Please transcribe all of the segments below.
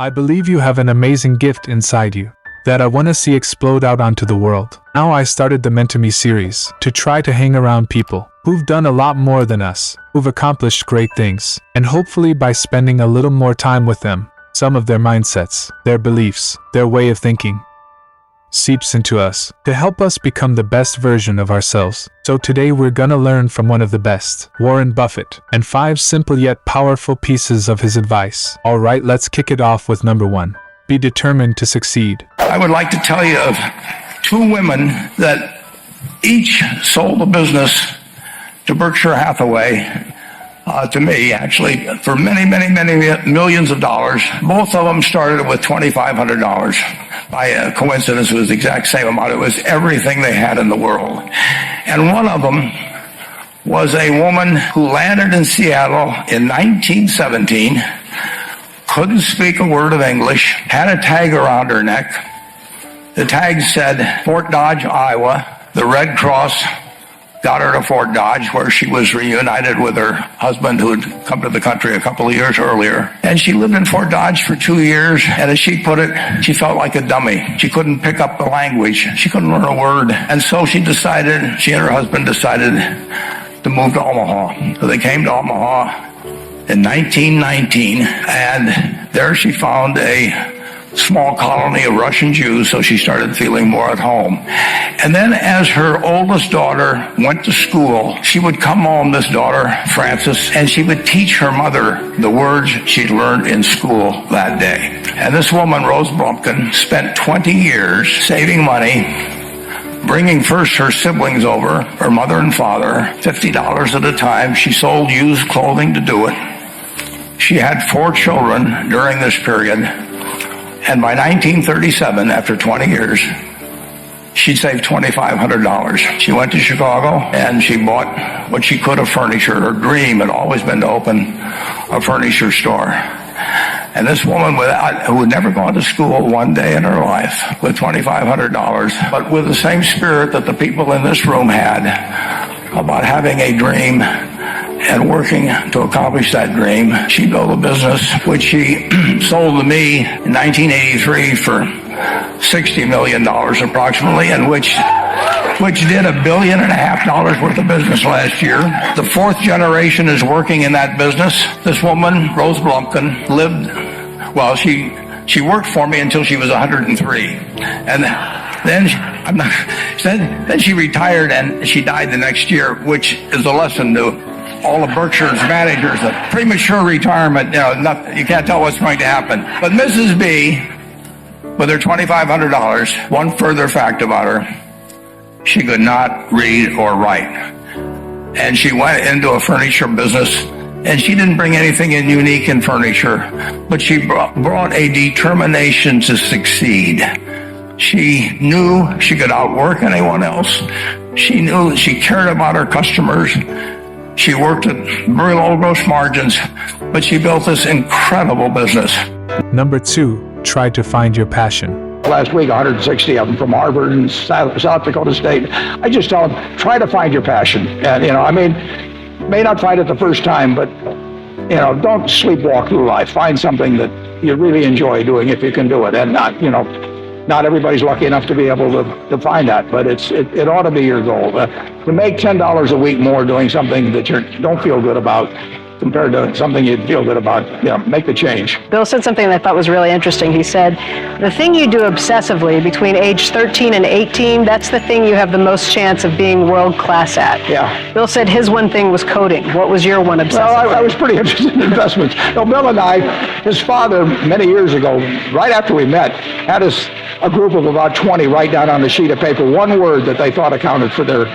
I believe you have an amazing gift inside you that I want to see explode out onto the world. Now I started the Mentor Me series to try to hang around people who've done a lot more than us, who've accomplished great things, and hopefully by spending a little more time with them, some of their mindsets, their beliefs, their way of thinking seeps into us to help us become the best version of ourselves. So today we're gonna learn from one of the best, Warren Buffett, and 5 simple yet powerful pieces of his advice. Alright, let's kick it off with number 1. Be determined to succeed. I would like to tell you of 2 women that each sold a business to Berkshire Hathaway, to me, actually, for many, many, many millions of dollars. Both of them started with $2,500. By coincidence, it was the exact same amount. It was everything they had in the world. And one of them was a woman who landed in Seattle in 1917, couldn't speak a word of English, had a tag around her neck. The tag said Fort Dodge, Iowa. The Red Cross got her to Fort Dodge, where she was reunited with her husband who had come to the country a couple of years earlier. And she lived in Fort Dodge for 2 years, and as she put it, she felt like a dummy. She couldn't pick up the language. She couldn't learn a word. And so she and her husband decided to move to Omaha. So they came to Omaha in 1919, and there she found a small colony of Russian Jews, so she started feeling more at home. And then as her oldest daughter went to school, she would come home, this daughter, Frances, and she would teach her mother the words she'd learned in school that day. And this woman, Rose Blumpkin, spent 20 years saving money, bringing first her siblings over, her mother and father, $50 at a time. She sold used clothing to do it. She had 4 children during this period. And by 1937, after 20 years, she'd saved $2,500. She went to Chicago and she bought what she could of furniture. Her dream had always been to open a furniture store. And this woman who had never gone to school one day in her life with $2,500, but with the same spirit that the people in this room had about having a dream and working to accomplish that dream, she built a business which she sold to me in 1983 for $60 million approximately, and which did $1.5 billion worth of business last year. The 4th generation is working in that business. This woman, Rose Blumpkin, she worked for me until she was 103. And then she retired and she died the next year, which is a lesson to all of Berkshire's managers, that premature retirement, you can't tell what's going to happen. But Mrs. B, with her $2,500, one further fact about her, she could not read or write. And she went into a furniture business, and she didn't bring anything in unique in furniture, but she brought a determination to succeed. She knew she could outwork anyone else. She knew she cared about her customers. She worked at very low gross margins, but she built this incredible business. Number 2, try to find your passion. Last week, 160 of them from Harvard and South Dakota State. I just tell them, try to find your passion. And, may not find it the first time, but, don't sleepwalk through life. Find something that you really enjoy doing if you can do it. And not everybody's lucky enough to be able to find that, but it ought to be your goal. To make $10 a week more doing something that you don't feel good about compared to something you'd feel good about, make the change. Bill said something that I thought was really interesting. He said, the thing you do obsessively between age 13 and 18, that's the thing you have the most chance of being world class at. Yeah. Bill said his one thing was coding. What was your one obsessive? Well, I was pretty interested in investments. Bill and I, his father, many years ago, right after we met, had us a group of about 20 write down on a sheet of paper one word that they thought accounted for their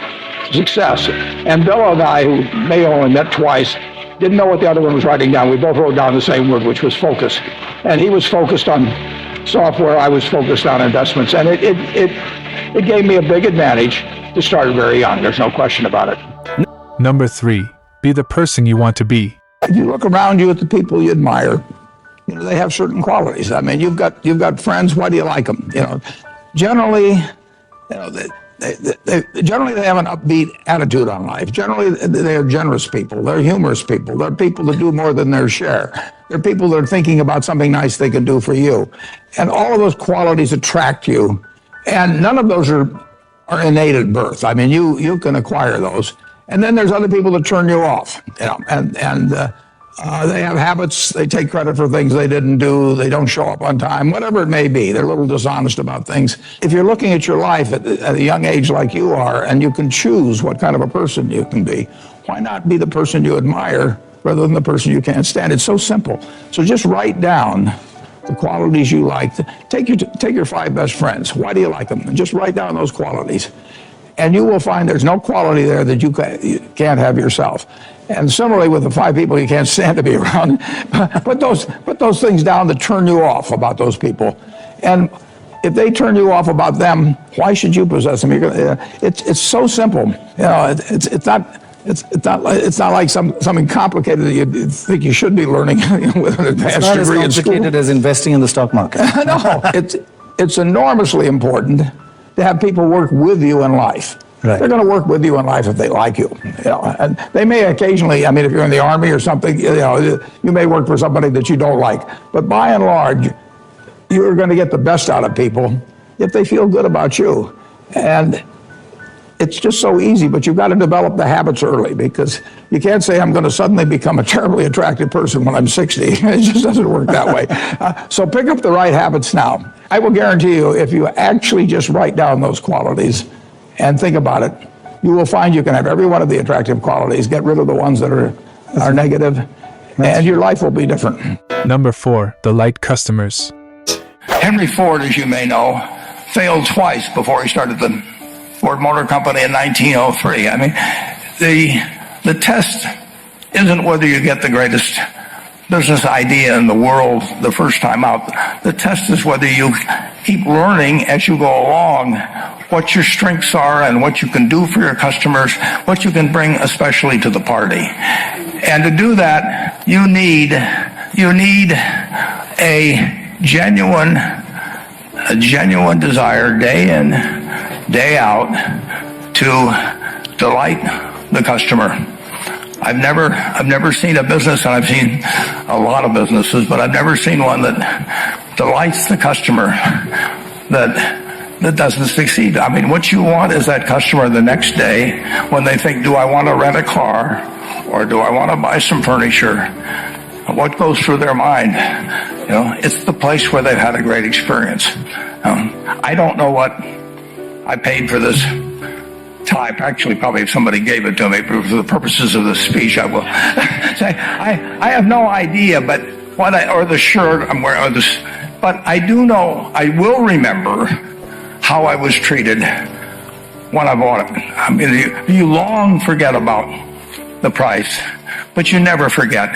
success. And Bill and I, who may only met twice, didn't know what the other one was writing down. We both wrote down the same word, which was focus. And he was focused on software, I was focused on investments. And it gave me a big advantage to start very young. There's no question about it. Number 3, be the person you want to be. If you look around you at the people you admire, they have certain qualities. I mean, you've got friends. Why do you like them? Generally, generally they have an upbeat attitude on life. Generally, they are generous people. They're humorous people. They're people that do more than their share. They're people that are thinking about something nice they can do for you. And all of those qualities attract you. And none of those are innate at birth. I mean, you can acquire those. And then there's other people that turn you off, and they have habits. They take credit for things they didn't do. They don't show up on time, whatever it may be. They're a little dishonest about things. If you're looking at your life at a young age like you are, and you can choose what kind of a person you can be, why not be the person you admire rather than the person you can't stand? It's so simple. So just write down the qualities you like. Take your 5 best friends. Why do you like them? And just write down those qualities. And you will find there's no quality there that you can't have yourself. And similarly with the 5 people you can't stand to be around, put those things down that turn you off about those people. And if they turn you off about them, why should you possess them? It's so simple. It's not like something complicated that you think you should be learning with an advanced degree in school. It's not as complicated as investing in the stock market. No, it's enormously important to have people work with you in life. Right. They're going to work with you in life if they like you. And they may occasionally, I mean, if you're in the Army or something, you may work for somebody that you don't like. But by and large, you're going to get the best out of people if they feel good about you. And it's just so easy, but you've got to develop the habits early, because you can't say I'm going to suddenly become a terribly attractive person when I'm 60. It just doesn't work that way. So pick up the right habits now. I will guarantee you, if you actually just write down those qualities and think about it, you will find you can have every one of the attractive qualities, get rid of the ones that are negative, and your life will be different. Number 4, delight customers. Henry Ford, as you may know, failed twice before he started the Ford Motor Company in 1903. I mean, the test isn't whether you get the greatest business idea in the world the first time out. The test is whether you keep learning as you go along what your strengths are and what you can do for your customers, what you can bring especially to the party. And to do that, you need a genuine desire day in, day out to delight the customer. I've never seen a business, and I've seen a lot of businesses, but I've never seen one that delights the customer that doesn't succeed. I mean, what you want is that customer the next day when they think, do I want to rent a car or do I want to buy some furniture? What goes through their mind? It's the place where they've had a great experience. I don't know what I paid for this tie. Actually, probably if somebody gave it to me for the purposes of this speech, I will say I have no idea. But or the shirt I'm wearing, but I do know. I will remember how I was treated when I bought it. I mean, you long forget about the price, but you never forget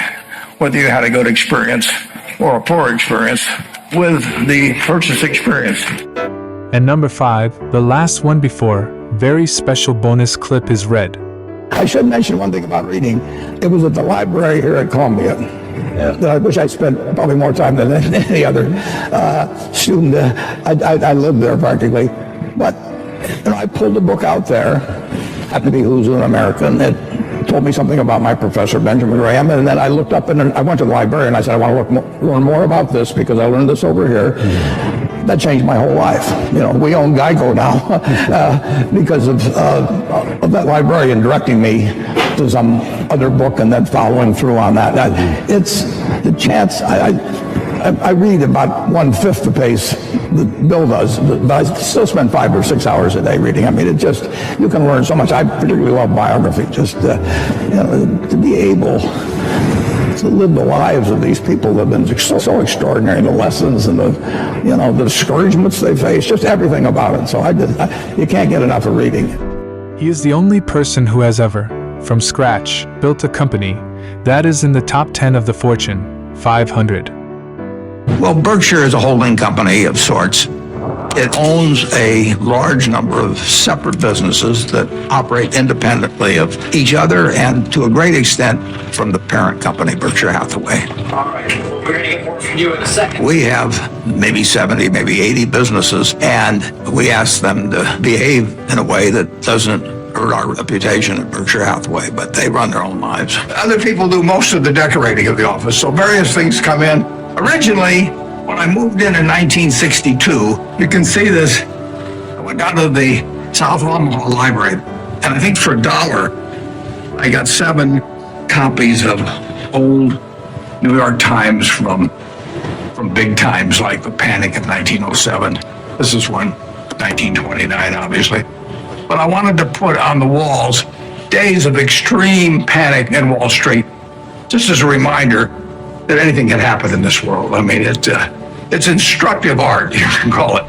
whether you had a good experience or a poor experience with the purchase experience. And number 5, the last one before, very special bonus clip is read. I should mention one thing about reading. It was at the library here at Columbia. I wish I spent probably more time than any other student. I lived there practically. But I pulled a book out there, happened to be Who's an American. It told me something about my professor, Benjamin Graham, and then I looked up and I went to the library and I said, I want to learn more about this because I learned this over here. That changed my whole life. We own Geico now because of that librarian directing me to some other book and then following through on that. It's the chance. I read about 1/5 the pace that Bill does, but I still spend 5 or 6 hours a day reading. I mean, you can learn so much. I particularly love biography, just to be able to live the lives of these people that have been so extraordinary, the lessons and the discouragements they face, just everything about it. So you can't get enough of reading. He is the only person who has ever, from scratch, built a company that is in the top 10 of the Fortune 500. Well, Berkshire is a holding company of sorts, It owns a large number of separate businesses that operate independently of each other and to a great extent from the parent company, Berkshire Hathaway. All right, we're going to get more from you in a second. We have maybe 70, maybe 80 businesses, and we ask them to behave in a way that doesn't hurt our reputation at Berkshire Hathaway, but they run their own lives. Other people do most of the decorating of the office, so various things come in. Originally, when I moved in 1962, you can see this. I went down to the South Omaha Library, and I think for $1, I got 7 copies of old New York Times from big times like the Panic of 1907. This is one, 1929, obviously. But I wanted to put on the walls days of extreme panic in Wall Street, just as a reminder that anything can happen in this world. I mean, it's instructive art, you can call it.